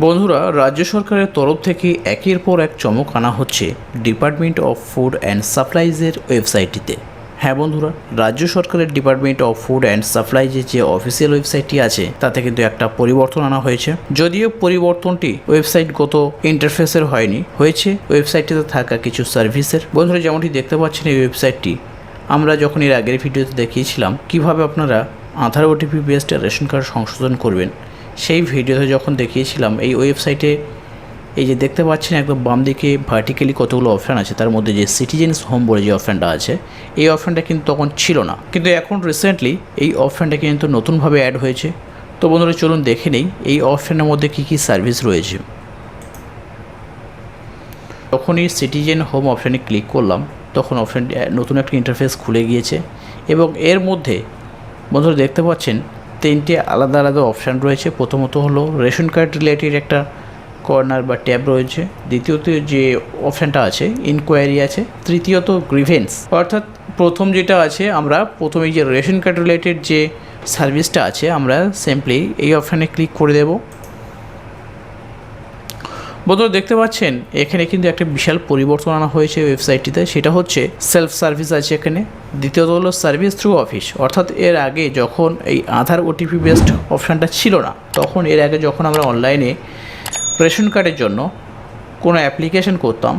বন্ধুরা, রাজ্য সরকারের তরফ থেকে একের পর এক চমক আনা হচ্ছে ডিপার্টমেন্ট অফ ফুড অ্যান্ড সাপ্লাইজের ওয়েবসাইটটিতে। হ্যাঁ বন্ধুরা, রাজ্য সরকারের ডিপার্টমেন্ট অফ ফুড অ্যান্ড সাপ্লাইজের যে অফিসিয়াল ওয়েবসাইটটি আছে তাতে কিন্তু একটা পরিবর্তন আনা হয়েছে। যদিও পরিবর্তনটি ওয়েবসাইটগত ইন্টারফেসের হয়েছে ওয়েবসাইটটিতে থাকা কিছু সার্ভিসের। বন্ধুরা, যেমনটি দেখতে পাচ্ছেন এই ওয়েবসাইটটি আমরা যখন এর আগের ভিডিওতে দেখিয়েছিলাম কিভাবে আপনারা আধার ওটিপি বেসড রেশন কার্ড সংশোধন করবেন, সেই ভিডিওতে যখন দেখিয়েছিলাম এই ওয়েবসাইটে এই যে দেখতে পাচ্ছেন একদম বাম দিকে ভার্টিক্যালি কতগুলো অপশান আছে, তার মধ্যে যে সিটিজেন্স হোম বলে যে অপশানটা আছে এই অপশানটা কিন্তু তখন ছিল না, কিন্তু এখন রিসেন্টলি এই অপশানটা কিন্তু নতুনভাবে অ্যাড হয়েছে। তো বন্ধুরা চলুন দেখে নেই এই অপশানের মধ্যে কী কী সার্ভিস রয়েছে। যখনই সিটিজেন হোম অপশানে ক্লিক করলাম তখন অপশানটি নতুন একটা ইন্টারফেস খুলে গিয়েছে এবং এর মধ্যে বন্ধুরা দেখতে পাচ্ছেন তিনটে আলাদা আলাদা অপশান রয়েছে। প্রথমত হলো রেশন কার্ড রিলেটেড একটা কর্নার বা ট্যাব রয়েছে, দ্বিতীয়ত যে অপশানটা আছে ইনকোয়ারি আছে, তৃতীয়ত গ্রিভেন্স। অর্থাৎ প্রথম যেটা আছে আমরা প্রথমে যে রেশন কার্ড রিলেটেড যে সার্ভিসটা আছে আমরা সিম্পলি এই অপশানে ক্লিক করে দেব। বন্ধুরা দেখতে পাচ্ছেন এখানে কিন্তু একটা বিশাল পরিবর্তন আনা হয়েছে ওয়েবসাইটটিতে, সেটা হচ্ছে সেলফ সার্ভিস আছে এখানে। দ্বিতীয়ত হলো সার্ভিস থ্রু অফিস, অর্থাৎ এর আগে যখন এই আধার ওটিপি বেসড অপশানটা ছিল না তখন এর আগে যখন আমরা অনলাইনে রেশন কার্ডের জন্য কোনো অ্যাপ্লিকেশন করতাম,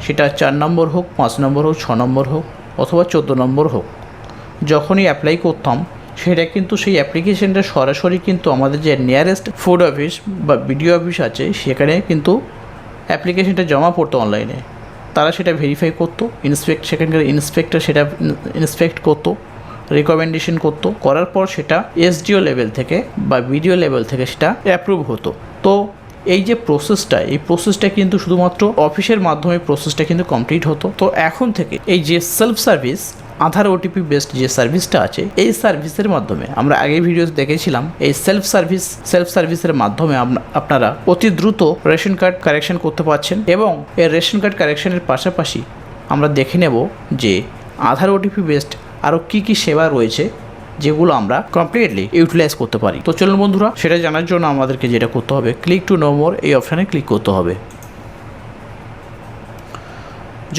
সেটা 4 নম্বর হোক, 5 নম্বর হোক, 6 নম্বর হোক অথবা 14 নম্বর হোক, যখনই অ্যাপ্লাই করতাম সেটা কিন্তু সেই অ্যাপ্লিকেশনটা সরাসরি কিন্তু আমাদের যে নিয়ারেস্ট ফুড অফিস বা বিডিও অফিস আছে সেখানে কিন্তু অ্যাপ্লিকেশনটা জমা পড়তো অনলাইনে। তারা সেটা ভেরিফাই করতো, সেখানকার ইন্সপেক্টর সেটা ইন্সপেক্ট করতো, রিকমেন্ডেশন করতো, করার পর সেটা এসডিও লেভেল থেকে বা বিডিও লেভেল থেকে সেটা অ্যাপ্রুভ হতো। তো এই যে প্রসেসটা কিন্তু শুধুমাত্র অফিসের মাধ্যমে প্রসেসটা কিন্তু কমপ্লিট হতো। তো এখন থেকে এই যে সেলফ সার্ভিস আধার ওটিপি বেসড যে সার্ভিসটা আছে এই সার্ভিসের মাধ্যমে আমরা আগের ভিডিওতে দেখেছিলাম এই সেলফ সার্ভিসের মাধ্যমে আপনারা অতি দ্রুত রেশন কার্ড কারেকশন করতে পারছেন এবং এই রেশন কার্ড কারেকশনের পাশাপাশি আমরা দেখে নেব যে আধার ওটিপি বেসড আরও কী কী সেবা রয়েছে যেগুলো আমরা কমপ্লিটলি ইউটিলাইজ করতে পারি। তো চলুন বন্ধুরা, সেটা জানার জন্য আমাদেরকে যেটা করতে হবে ক্লিক টু নো মোর এই অপশানে ক্লিক করতে হবে।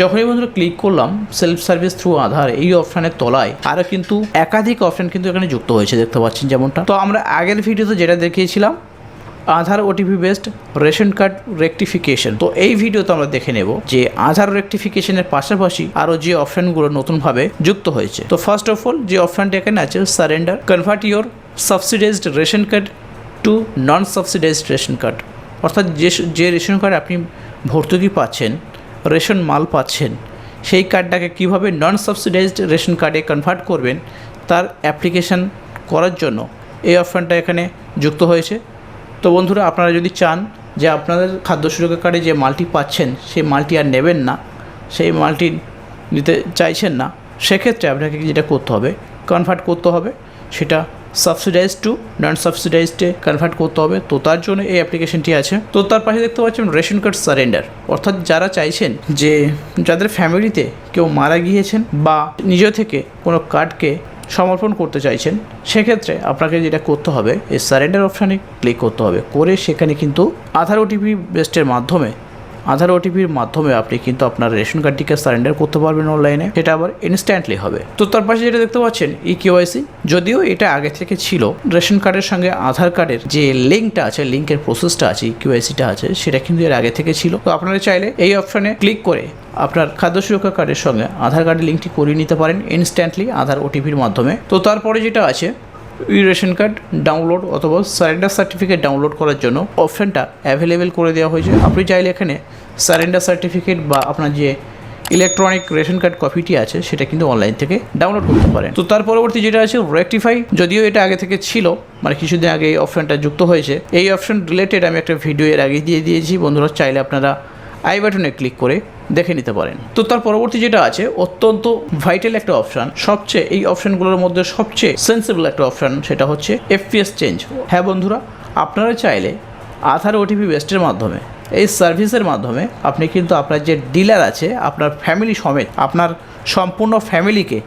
যখনই বন্ধুরা ক্লিক করলাম সেলফ সার্ভিস থ্রু আধার এই অপশানের তলায় আরও কিন্তু একাধিক অপশান কিন্তু এখানে যুক্ত হয়েছে দেখতে পাচ্ছেন যেমনটা। তো আমরা আগের ভিডিওতে যেটা দেখিয়েছিলাম Aadhaar OTP based ration card rectification, তো এই ভিডিওতে আমরা দেখে নেব যে আধার রেকটিফিকেশনের পাশাপাশি আরও যে অপশানগুলো নতুনভাবে যুক্ত হয়েছে। তো ফার্স্ট অফ অল যে অপশানটা এখানে আছে surrender convert your subsidised ration card to non subsidised ration card, অর্থাৎ যে রেশন কার্ড আপনি ভর্তুকি পাচ্ছেন, রেশন মাল পাচ্ছেন, সেই কার্ডটাকে কীভাবে নন সাবসিডাইজড রেশন কার্ডে কনভার্ট করবেন তার অ্যাপ্লিকেশান করার জন্য এই অপশানটা এখানে যুক্ত হয়েছে। তো বন্ধুরা, আপনারা যদি চান যে আপনাদের খাদ্য সুরক্ষা কার্ডে যে মালটি পাচ্ছেন সেই মালটি আর নেবেন না, সেই মালটি নিতে চাইছেন না, সেক্ষেত্রে আপনাকে যেটা করতে হবে কনভার্ট করতে হবে, সেটা সাবসিডাইজড টু নন সাবসিডাইজডে কনভার্ট করতে হবে। তো তার জন্য এই অ্যাপ্লিকেশনটি আছে। তো তার পাশে দেখতে পাচ্ছেন রেশন কার্ড সারেন্ডার, অর্থাৎ যারা চাইছেন যে যাদের ফ্যামিলিতে কেউ মারা গিয়েছেন বা নিজ থেকে কোনো কার্ডকে সমর্পণ করতে চাইছেন, সেক্ষেত্রে আপনাকে যেটা করতে হবে এই সারেন্ডার অপশানে ক্লিক করতে হবে, করে সেখানে কিন্তু আধার ওটিপি বেসডের মাধ্যমে আধার ওটিপির মাধ্যমে আপনি কিন্তু আপনার রেশন কার্ডটিকে সারেন্ডার করতে পারবেন অনলাইনে, সেটা আবার ইনস্ট্যান্টলি হবে। তো তার পাশে যেটা দেখতে পাচ্ছেন ইকেওয়াইসি, যদিও এটা আগে থেকে ছিল, রেশন কার্ডের সঙ্গে আধার কার্ডের যে লিঙ্কটা আছে, লিঙ্কের প্রসেসটা আছে, ইকেওয়াইসিটা আছে, সেটা কিন্তু এর আগে থেকে ছিল। তো আপনারা চাইলে এই অপশানে ক্লিক করে আপনার খাদ্য সুরক্ষা কার্ডের সঙ্গে আধার কার্ডের লিঙ্কটি করিয়ে নিতে পারেন ইনস্ট্যান্টলি আধার ওটিপির মাধ্যমে। তো তারপরে যেটা আছে রেশন কার্ড ডাউনলোড অথবা সারেন্ডার সার্টিফিকেট ডাউনলোড করার জন্য অপশানটা অ্যাভেলেবেল করে দেওয়া হয়েছে। আপনি চাইলে এখানে সারেন্ডার সার্টিফিকেট বা আপনার যে ইলেকট্রনিক রেশন কার্ড কপিটি আছে সেটা কিন্তু অনলাইন থেকে ডাউনলোড করতে পারেন। তো তার পরবর্তী যেটা আছে রেকটিফাই, যদিও এটা আগে থেকে ছিল, মানে কিছুদিন আগে এই অপশানটা যুক্ত হয়েছে। এই অপশান রিলেটেড আমি একটা ভিডিও এর আগে দিয়ে দিয়েছি, বন্ধুরা চাইলে আপনারা আই বাটনে ক্লিক করে দেখে নিতে পারেন। তো তার পরবর্তী যেটা আছে অত্যন্ত ভাইটাল একটা অপশান, সবচেয়ে এই অপশানগুলোর মধ্যে সবচেয়ে সেন্সিবল একটা অপশান, সেটা হচ্ছে এফপিএস চেঞ্জ। হ্যাঁ বন্ধুরা, আপনারা চাইলে আধার ওটিপি বেসডের মাধ্যমে এই সার্ভিসের মাধ্যমে আপনি কিন্তু আপনার যে ডিলার আছে আপনার ফ্যামিলি সমেত আপনার সম্পূর্ণ ফ্যামিলিকে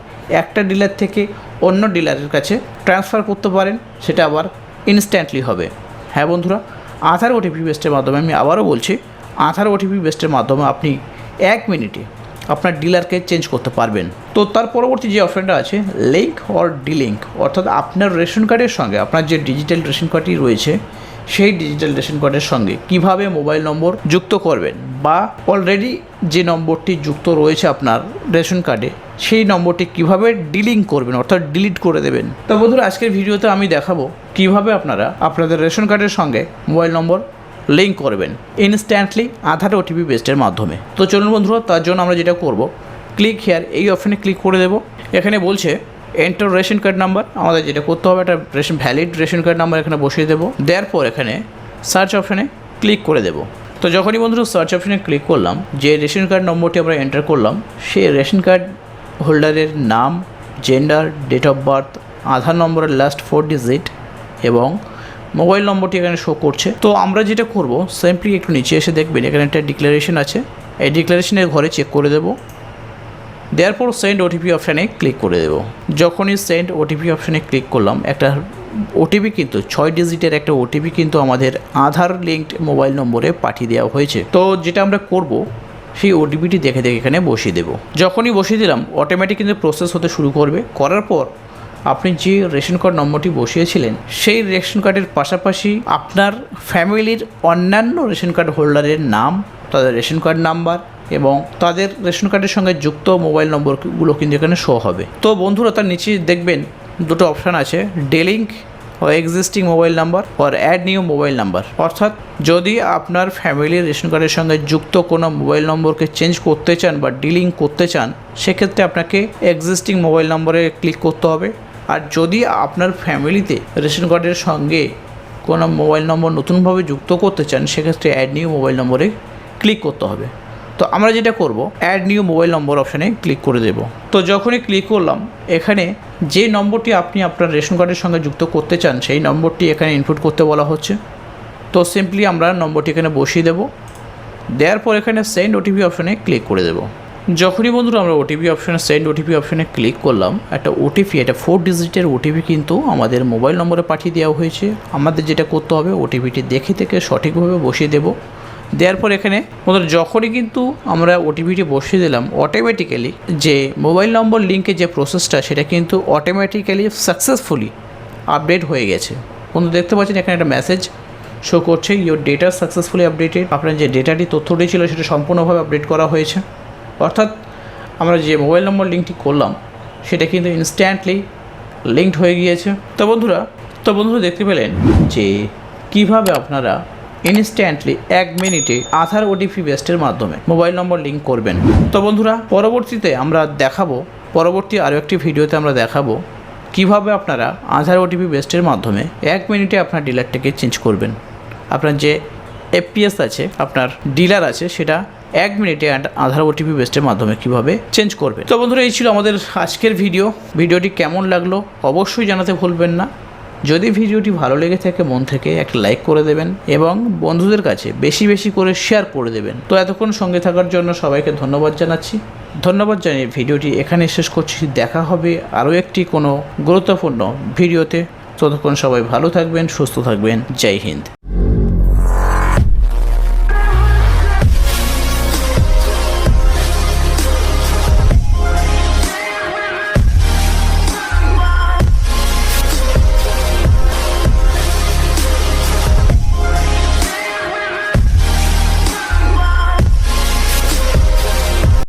একটা ডিলার থেকে অন্য ডিলারের কাছে ট্রান্সফার করতে পারেন, সেটা আবার ইনস্ট্যান্টলি হবে। হ্যাঁ বন্ধুরা, আধার ওটিপি বেস্টের মাধ্যমে, আমি আবারও বলছি, আধার ওটিপি বেস্টের মাধ্যমে আপনি 1 মিনিটে আপনার ডিলারকে চেঞ্জ করতে পারবেন। তো তার পরবর্তী যে অপশানটা আছে লিঙ্ক অর ডিলিঙ্ক, অর্থাৎ আপনার রেশন কার্ডের সঙ্গে আপনার যে ডিজিটাল রেশন কার্ডটি রয়েছে সেই ডিজিটাল রেশন কার্ডের সঙ্গে কিভাবে মোবাইল নম্বর যুক্ত করবেন, বা অলরেডি যে নম্বরটি যুক্ত রয়েছে আপনার রেশন কার্ডে সেই নম্বরটি কিভাবে ডিলিঙ্ক করবেন, অর্থাৎ ডিলিট করে দেবেন। তো বন্ধুরা, আজকের ভিডিওতে আমি দেখাবো কিভাবে আপনারা আপনাদের রেশন কার্ডের সঙ্গে মোবাইল নম্বর লিঙ্ক করবেন ইনস্ট্যান্টলি আধার ওটিপি বেস্টের মাধ্যমে। তো চলুন বন্ধুরা, তার জন্য আমরা যেটা করব, ক্লিক হেয়ার এই অপশানে ক্লিক করে দেব। এখানে বলছে এন্টার রেশন কার্ড নাম্বার, আমাদের যেটা করতে হবে একটা ভ্যালিড রেশন কার্ড নাম্বার এখানে বসিয়ে দেবো। দেওয়ার পর এখানে সার্চ অপশানে ক্লিক করে দেব। তো যখনই বন্ধুরা সার্চ অপশানে ক্লিক করলাম, যে রেশন কার্ড নম্বরটি আমরা এন্টার করলাম সেই রেশন কার্ড হোল্ডারের নাম, জেন্ডার, ডেট অফ বার্থ, আধার নম্বরের লাস্ট 4 ডিজিট এবং মোবাইল নম্বরটি এখানে শো করছে। তো আমরা যেটা করব, সিম্পলি একটু নিচে এসে দেখবেন এখানে একটা ডিক্লারেশন আছে, এই ডিক্লারেশনের ঘরে চেক করে দেব। দেওয়ার পর সেন্ড ওটিপি অপশানে ক্লিক করে দেব। যখনই সেন্ড ওটিপি অপশানে ক্লিক করলাম, একটা ওটিপি কিন্তু 6 ডিজিটের একটা ওটিপি কিন্তু আমাদের আধার লিঙ্কড মোবাইল নম্বরে পাঠিয়ে দেওয়া হয়েছে। তো যেটা আমরা করব, সেই ওটিপিটি দেখে এখানে বসিয়ে দেব। যখনই বসিয়ে দিলাম অটোমেটিক কিন্তু প্রসেস হতে শুরু করবে। করার পর আপনি যে রেশন কার্ড নম্বরটি বসিয়েছিলেন সেই রেশন কার্ডের পাশাপাশি আপনার ফ্যামিলির অন্যান্য রেশন কার্ড হোল্ডারের নাম, তাদের রেশন কার্ড নাম্বার এবং তাদের রেশন কার্ডের সঙ্গে যুক্ত মোবাইল নম্বরগুলো কিন্তু এখানে শো হবে। তো বন্ধুরা, তার নিচে দেখবেন দুটো অপশান আছে, ডিলিঙ্ক ও এক্সিস্টিং মোবাইল নাম্বার আর অ্যাড নিউ মোবাইল নাম্বার। অর্থাৎ যদি আপনার ফ্যামিলির রেশন কার্ডের সঙ্গে যুক্ত কোনো মোবাইল নম্বরকে চেঞ্জ করতে চান বা ডিলিঙ্ক করতে চান, সেক্ষেত্রে আপনাকে এক্সিস্টিং মোবাইল নম্বরে ক্লিক করতে হবে। আর যদি আপনার ফ্যামিলিতে রেশন কার্ডের সঙ্গে কোনো মোবাইল নম্বর নতুনভাবে যুক্ত করতে চান, সেক্ষেত্রে অ্যাড নিউ মোবাইল নম্বরে ক্লিক করতে হবে। তো আমরা যেটা করব, অ্যাড নিউ মোবাইল নম্বর অপশানে ক্লিক করে দেব। তো যখনই ক্লিক করলাম, এখানে যে নম্বরটি আপনি আপনার রেশন কার্ডের সঙ্গে যুক্ত করতে চান সেই নম্বরটি এখানে ইনপুট করতে বলা হচ্ছে। তো সিম্পলি আমরা নম্বরটি এখানে বসিয়ে দেব। দেওয়ার পর এখানে সেন্ড ওটিপি অপশানে ক্লিক করে দেব। যখনই বন্ধুরা আমরা ওটিপি অপশানে সেন্ড ওটিপি অপশানে ক্লিক করলাম, একটা ওটিপি, এটা 4 ডিজিটের ওটিপি কিন্তু আমাদের মোবাইল নম্বরে পাঠিয়ে দেওয়া হয়েছে। আমাদের যেটা করতে হবে, ওটিপিটি দেখে সঠিকভাবে বসিয়ে দেব। দেওয়ার পর এখানে বন্ধুরা যখনই কিন্তু আমরা ওটিপিটি বসিয়ে দিলাম, অটোমেটিক্যালি যে মোবাইল নম্বর লিঙ্কের যে প্রসেসটা সেটা কিন্তু অটোমেটিক্যালি সাকসেসফুলি আপডেট হয়ে গেছে। বন্ধু দেখতে পাচ্ছেন এখানে একটা মেসেজ শো করছে, ইওর ডেটা সাকসেসফুলি আপডেটেড। আপনার যে ডেটাটি তথ্যটি ছিল সেটা সম্পূর্ণভাবে আপডেট করা হয়েছে। অর্থাৎ আমরা যে মোবাইল নম্বর লিঙ্কটি করলাম সেটা কিন্তু ইনস্ট্যান্টলি লিঙ্কড হয়ে গিয়েছে। তো বন্ধুরা দেখতে পেলেন যে কিভাবে আপনারা ইনস্ট্যান্টলি 1 মিনিটে আধার ওটিপি বেস্টের মাধ্যমে মোবাইল নম্বর লিঙ্ক করবেন। তো বন্ধুরা, পরবর্তীতে আমরা পরবর্তী আরও একটি ভিডিওতে আমরা দেখাবো কিভাবে আপনারা আধার ওটিপি বেস্টের মাধ্যমে 1 মিনিটে আপনার ডিলারটাকে চেঞ্জ করবেন। আপনার যে এফপিএস আছে, আপনার ডিলার আছে, সেটা 1 মিনিটে আধার ওটিপি বেস্টের মাধ্যমে কিভাবে চেঞ্জ করবে। তো বন্ধুরা, এই ছিল আমাদের আজকের ভিডিওটি কেমন লাগলো অবশ্যই জানাতে ভুলবেন না। যদি ভিডিওটি ভালো লেগে থাকে মন থেকে একটা লাইক করে দেবেন এবং বন্ধুদের কাছে বেশি করে শেয়ার করে দেবেন। তো এতক্ষণ সঙ্গে থাকার জন্য সবাইকে ধন্যবাদ জানিয়ে ভিডিওটি এখানে শেষ করছি। দেখা হবে আরও একটি কোনো গুরুত্বপূর্ণ ভিডিওতে। ততক্ষণ সবাই ভালো থাকবেন, সুস্থ থাকবেন। জয় হিন্দ।